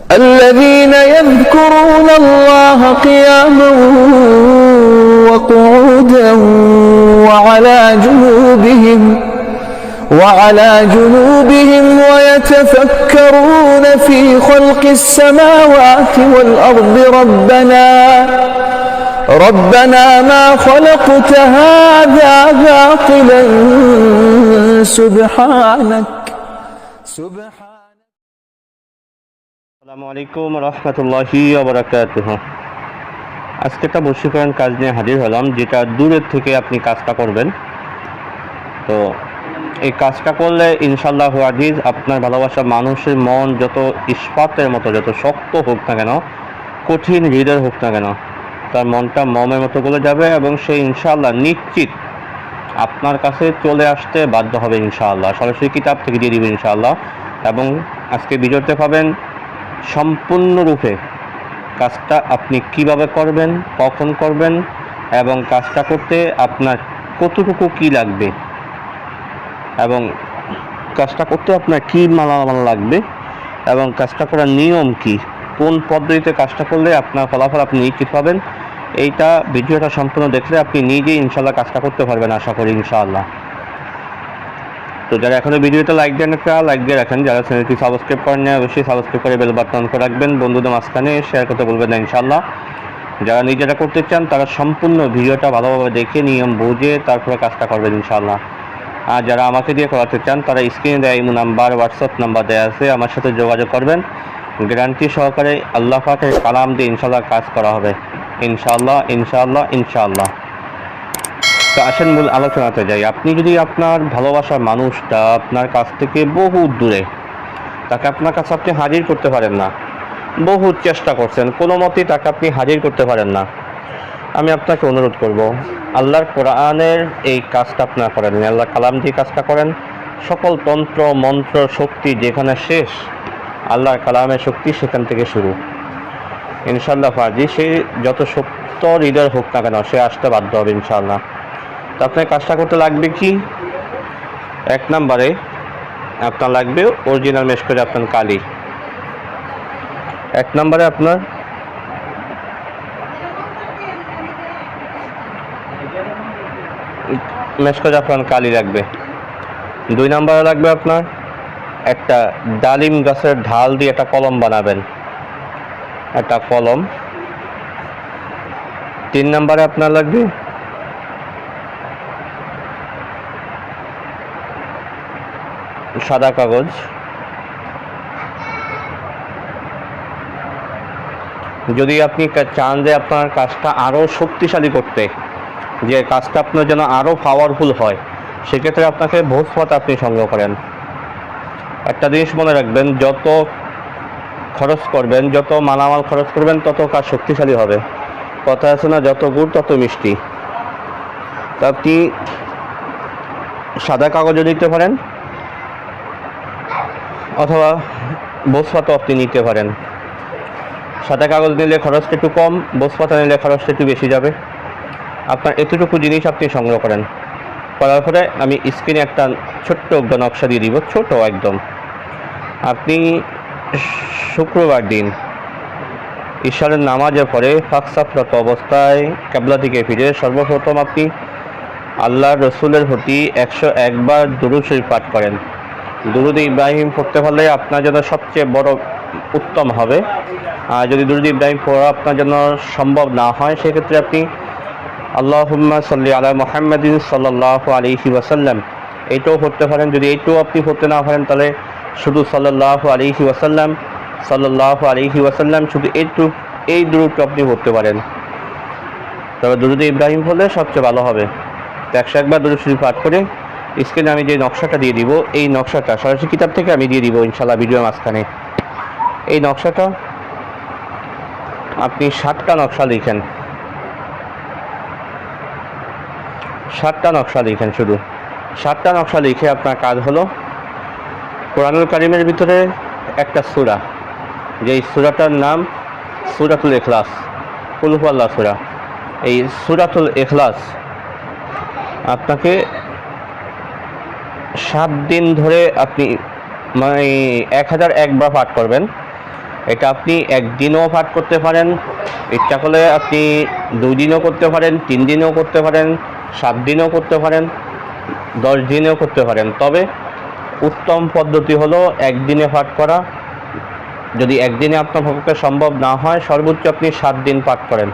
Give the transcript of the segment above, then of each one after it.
الذين يذكرون الله قياما وقعودا وعلى جنوبهم ويتفكرون في خلق السماوات والأرض ربنا ما خلقت هذا باطلا سبحانك আসসালামু আলাইকুম রহমতুল্লাহি ওয়া বারাকাতুহু। আজকে একটা বশীকরণ কাজ নিয়ে হাজির হলাম, যেটা দূরের থেকে আপনি কাজটা করবেন। তো এই কাজটা করলে ইনশাআল্লাহ আজিজ আপনার ভালোবাসা মানুষের মন যত ইস্পাতের মতো, যত শক্ত হোক না কেন, কঠিন হৃদয় হোক না কেন, তার মনটা মোমের মতো গলে যাবে এবং সে ইনশাআল্লাহ নিশ্চিত আপনার কাছে চলে আসতে বাধ্য হবে ইনশাআল্লাহ। সরাসরি কিতাব থেকে দিয়ে দিবেন ইনশাআল্লাহ। এবং আজকে ভিডিওতে পাবেন সম্পূর্ণরূপে কাজটা আপনি কিভাবে করবেন, কখন করবেন এবং কাজটা করতে আপনার কতটুকু কি লাগবে এবং কাজটা করতে আপনার কী মালামাল লাগবে এবং কাজটা করার নিয়ম কি, কোন পদ্ধতিতে কাজটা করলে আপনার ফলাফল আপনি নিশ্চিত পাবেন। এইটা ভিডিওটা সম্পূর্ণ দেখলে আপনি নিজেই ইনশাআল্লাহ কাজটা করতে পারবেন, আশা করি ইনশাআল্লাহ। তো যারা এখনও ভিডিওতে লাইক দেন, একটা লাইক দিয়ে রাখেন। যারা চ্যানেলটি সাবস্ক্রাইব করেন না, অবশ্যই সাবস্ক্রাইব করে বেল বাটন অন করে রাখবেন। বন্ধুদের মাঝখানে শেয়ার করতে বলবেন না ইনশাআল্লাহ। যারা নিজেরা করতে চান তারা সম্পূর্ণ ভিডিওটা ভালোভাবে দেখে নিয়ম বুঝে তারপরে কাজটা করবেন ইনশাআল্লাহ। আর যারা আমাকে দিয়ে করাতে চান তারা স্ক্রিনে দেওয়া ইমো নাম্বার, হোয়াটসঅ্যাপ নাম্বার দেওয়া আছে, আমার সাথে যোগাযোগ করবেন। গ্যারান্টি সহকারে আল্লাহ পাকের কালাম দিয়ে ইনশাআল্লাহ কাজ করা হবে ইনশাআল্লাহ ইনশাআল্লাহ ইনশাআল্লাহ। তো আসেন মূল আলোচনাতে যাই। আপনি যদি আপনার ভালোবাসার মানুষটা আপনার কাছ থেকে বহু দূরে, তাকে আপনার কাছে আপনি হাজির করতে পারেন না, বহু চেষ্টা করছেন, কোনো মতেই তাকে আপনি হাজির করতে পারেন না, আমি আপনাকে অনুরোধ করব আল্লাহর কোরআনের এই কাজটা আপনারা করেন, আল্লাহ কালাম দিয়ে কাজটা করেন। সকল তন্ত্র মন্ত্র শক্তি যেখানে শেষ, আল্লাহর কালামের শক্তি সেখান থেকে শুরু ইনশাআল্লাহ। ফাজি সে যত শক্ত হৃদয় হোক না কেন, সে আসতে বাধ্য হবে ইনশাআল্লাহ। তো আপনার কাজটা করতে লাগবে কি, এক নম্বরে আপনার লাগবে অরিজিনাল মেশকাত আপনার কালি। এক নম্বরে আপনার মেশকাত আপনার কালি লাগবে। দুই নম্বরে লাগবে আপনার একটা ডালিম গাছের ঢাল দিয়ে একটা কলম বানাবেন, একটা কলম। তিন নম্বরে আপনার লাগবে সাদা কাগজ। যদি আপনি চান যে আপনার কাজটা আরও শক্তিশালী করতে, যে কাজটা আপনার যেন আরও পাওয়ারফুল হয়, সেক্ষেত্রে আপনাকে ভোজপাতা আপনি সংগ্রহ করেন। একটা জিনিস মনে রাখবেন, যত খরচ করবেন, যত মালামাল খরচ করবেন, তত কাজ শক্তিশালী হবে। কথা আছে না, যত গুড় তত মিষ্টি। তা আপনি সাদা কাগজও নিতে পারেন অথবা ভোজপাতা আপনি নিতে পারেন। সাদা কাগজ নিলে খরচটা একটু কম, ভোজপাতা নিলে খরচটা একটু বেশি যাবে। আপনার এতটুকু জিনিস আপনি সংগ্রহ করেন, করার পরে আমি স্ক্রিনে একটা ছোট্ট নকশা দিয়ে দিব, ছোট একদম। আপনি শুক্রবার দিন ঈশ্বরের নামাজের পরে ফাঁকসাফরত অবস্থায় ক্যাবলা থেকে ফিরে সর্বপ্রথম আপনি আল্লাহ রসুলের প্রতি 101 বার দুরূদ শরীফ পাঠ করেন। দুরূদ ইব্রাহিম পড়তে পারলে আপনার জন্য সবচেয়ে বড় উত্তম হবে। আর যদি দুরূদ ইব্রাহিম পড়া আপনার জন্য সম্ভব না হয়, সেক্ষেত্রে আপনি আল্লাহুম্মা সাল্লি আলা মুহাম্মাদিন সাল্লাল্লাহু আলাইহি ওয়াসাল্লাম এইটাও পড়তে পারেন। যদি এইটাও আপনি পড়তে না পারেন, তাহলে শুধু সাল্লাল্লাহু আলাইহি ওয়াসাল্লাম সাল্লাল্লাহু আলাইহি ওয়াসাল্লাম, শুধু এই দুরূদটা আপনি পড়তে পারেন। তবে দুরূদ ইব্রাহিম পড়লে সবচেয়ে ভালো হবে। তো 101 বার দুরূদ শরীফ পাঠ করে স্ক্রিনে আমি যে নকশাটা দিয়ে দিব, এই নকশাটা সরাসরি কিতাব থেকে আমি দিয়ে দিব ইনশাআল্লাহ ভিডিওর মাঝখানে। এই নকশাটা আপনি 7টা নকশা লিখেন, 7টা নকশা লিখেন, শুধু 7টা নকশা লিখে আপনার কাজ হলো কোরআনুল কারীমের ভিতরে একটা সূরা, যেই সূরাটার নাম সূরাতুল ইখলাস, কুল হুয়াল্লাহু সূরা। এই সূরাতুল ইখলাস আপনাকে 7 দিন ধরে আপনি 1001 বার পাঠ করবেন এটা আপনি একদিনও পাঠ করতে পারেন, ইচ্ছা করলে আপনি 2 দিনও করতে পারেন, 3 দিনও করতে পারেন, 7 দিনও করতে পারেন, 10 দিনেও করতে পারেন। তবে উত্তম পদ্ধতি হলো একদিনে পাঠ করা। যদি একদিনে আপনার পক্ষে সম্ভব না হয়, সর্বোচ্চ আপনি 7 দিন পাঠ করেন,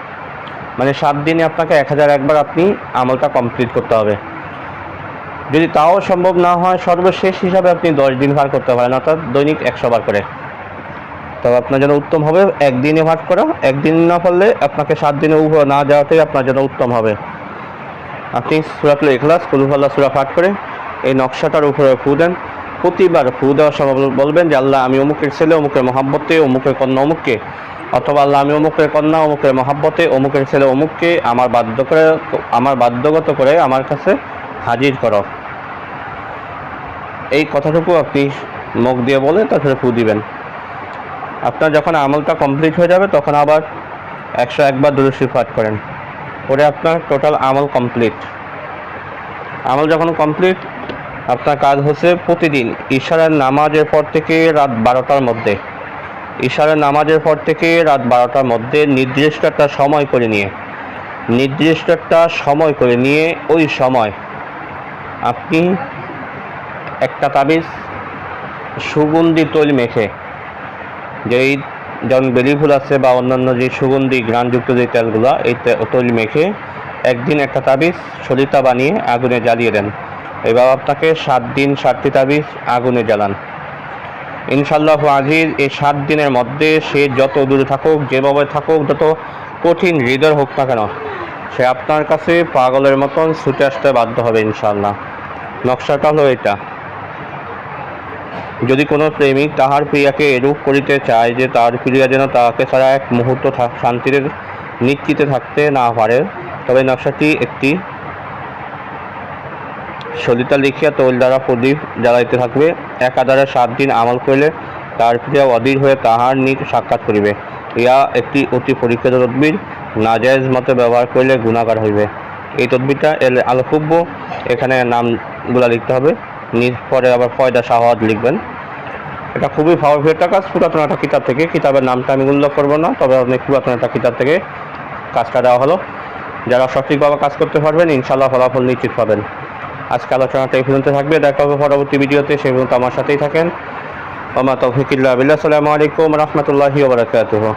মানে 7 দিনে আপনাকে 1001 বার আপনি আমলটা কমপ্লিট করতে হবে। যদি তাও সম্ভব না হয়, সর্বশেষ হিসাবে আপনি 10 দিন পাঠ করতে পারেন, অর্থাৎ দৈনিক 100 বার করে। তবে আপনার জন্য উত্তম হবে একদিনে পাঠ করা। একদিন না পারলে আপনাকে 7 দিনে উপর না যাওয়াটাই আপনার জন্য উত্তম হবে। আপনি সূরাতুল ইখলাস, কুল হুয়াল্লাহ সূরা পাঠ করে এই নকশাটার উপরে ফু দেন। প্রতিবার ফু দেওয়ার সময় বলবেন যে আল্লাহ, আমি অমুকের ছেলে অমুকের মহাব্বতে, অমুকের কন্যা অমুককে, অথবা আল্লাহ, আমি অমুকের কন্যা অমুকের মহাব্বতে, অমুকের ছেলে অমুককে আমার বাধ্যগত করে আমার কাছে হাজির করো। এই কথাটুকু আপনি মুখ দিয়ে বলে তারপরে ফু দিবেন। আপনার যখন আমলটা কমপ্লিট হয়ে যাবে তখন আবার 101 বার দুরূদ শরীফ পাঠ করেন, পরে আপনার টোটাল আমল কমপ্লিট। আমল যখন কমপ্লিট, আপনার কাজ হচ্ছে প্রতিদিন ইশারের নামাজের পর থেকে রাত 12টার মধ্যে, ইশারের নামাজের পর থেকে রাত 12টার মধ্যে নির্দিষ্ট একটা সময় করে নিয়ে ওই সময় আপনি একটা তাবিজ সুগন্ধি তৈল মেখে, যেই যেমন বেলি ফুল আছে বা অন্যান্য যে সুগন্ধি ঘ্রাণযুক্ত যে তেলগুলো, এই তৈল মেখে একদিন একটা তাবিজ সলিতা বানিয়ে আগুনে জ্বালিয়ে দেন। এবার আপনাকে 7 দিন 7টি তাবিজ আগুনে জ্বালান। ইনশাআল্লাহ আজিজ এই 7 দিনের মধ্যে সে যত দূরে থাকুক, যেভাবে থাকুক, যত কঠিন হৃদয় হোক না কেন, সে আপনার কাছে পাগলের মতন ছুটে আসতে বাধ্য হবে ইনশাআল্লাহ। নকশাটা হলো এটা। যদি কোনো প্রেমিক তাহার প্রিয়াকে এরূপ করিতে চায় যে তার প্রিয়া যেন তাকে ছাড়া এক মুহূর্ত শান্তির নিশ্চিতে থাকতে না পারে, তবে নকশাটি একটি সলিতা লিখিয়া তৈল দ্বারা প্রদীপ জ্বালাইতে থাকবে। একাধারে 7 দিন আমল করলে তার প্রিয়া অধীর হয়ে তাহার নিজ সাক্ষাৎ করিবে। ইয়া একটি অতি পরীক্ষিত তদবির, নাজায়েজ মতে ব্যবহার করলে গুণাগার হইবে। এই তদবিরটা আলফুব্য, এখানে নামগুলা লিখতে হবে, পরে আবার ফয়দা শাহাদ লিখবেন। এটা খুবই পাওয়ারফুল একটা কাজ, পুরাতন একটা কিতাব থেকে, কিতাবের নামটা আমি উল্লেখ করবো না, তবে অনেক পুরাতন একটা কিতাব থেকে কাজটা দেওয়া হলো। যারা সঠিকভাবে কাজ করতে পারবেন ইনশাআল্লাহ ফলাফল নিশ্চিত পাবেন। আজকে আলোচনাটা এই পর্যন্ত থাকবে, দেখা হবে পরবর্তী ভিডিওতে, সেই পর্যন্ত আমার সাথেই থাকেন। ওয়া মা তাওফীক ইল্লা বিল্লাহ। আসসালামু আলাইকুম ওয়া রাহমাতুল্লাহি ওয়া বারাকাতুহু।